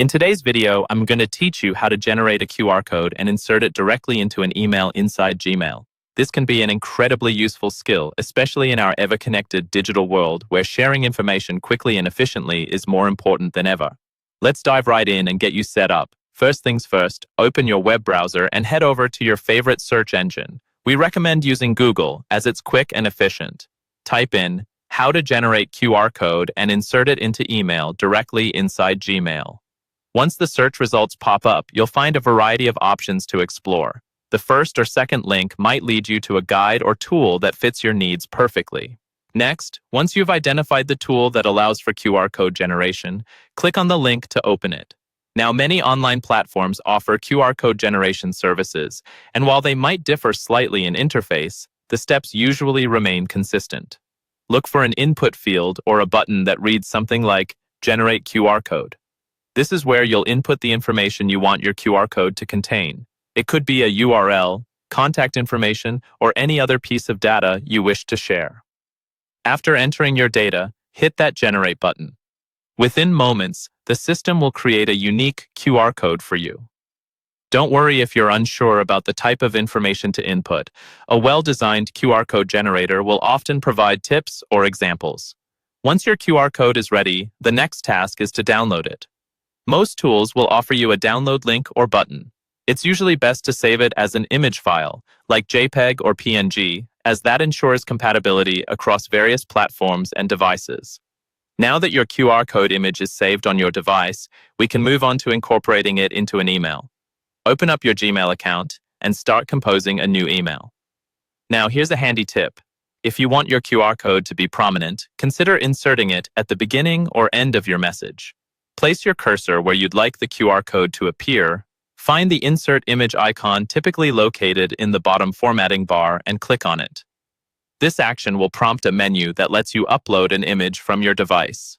In today's video, I'm going to teach you how to generate a QR code and insert it directly into an email inside Gmail. This can be an incredibly useful skill, especially in our ever-connected digital world where sharing information quickly and efficiently is more important than ever. Let's dive right in and get you set up. First things first, open your web browser and head over to your favorite search engine. We recommend using Google as it's quick and efficient. Type in how to generate QR code and insert it into email directly inside Gmail. Once the search results pop up, you'll find a variety of options to explore. The first or second link might lead you to a guide or tool that fits your needs perfectly. Next, once you've identified the tool that allows for QR code generation, click on the link to open it. Now, many online platforms offer QR code generation services, and while they might differ slightly in interface, the steps usually remain consistent. Look for an input field or a button that reads something like Generate QR Code. This is where you'll input the information you want your QR code to contain. It could be a URL, contact information, or any other piece of data you wish to share. After entering your data, hit that Generate button. Within moments, the system will create a unique QR code for you. Don't worry if you're unsure about the type of information to input. A well-designed QR code generator will often provide tips or examples. Once your QR code is ready, the next task is to download it. Most tools will offer you a download link or button. It's usually best to save it as an image file, like JPEG or PNG, as that ensures compatibility across various platforms and devices. Now that your QR code image is saved on your device, we can move on to incorporating it into an email. Open up your Gmail account and start composing a new email. Now, here's a handy tip. If you want your QR code to be prominent, consider inserting it at the beginning or end of your message. Place your cursor where you'd like the QR code to appear. Find the Insert Image icon typically located in the bottom formatting bar and click on it. This action will prompt a menu that lets you upload an image from your device.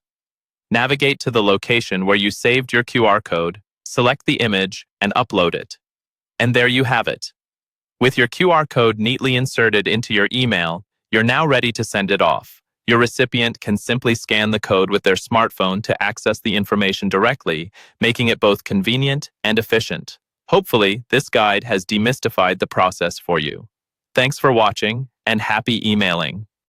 Navigate to the location where you saved your QR code, select the image, and upload it. And there you have it. With your QR code neatly inserted into your email, you're now ready to send it off. Your recipient can simply scan the code with their smartphone to access the information directly, making it both convenient and efficient. Hopefully, this guide has demystified the process for you. Thanks for watching, and happy emailing.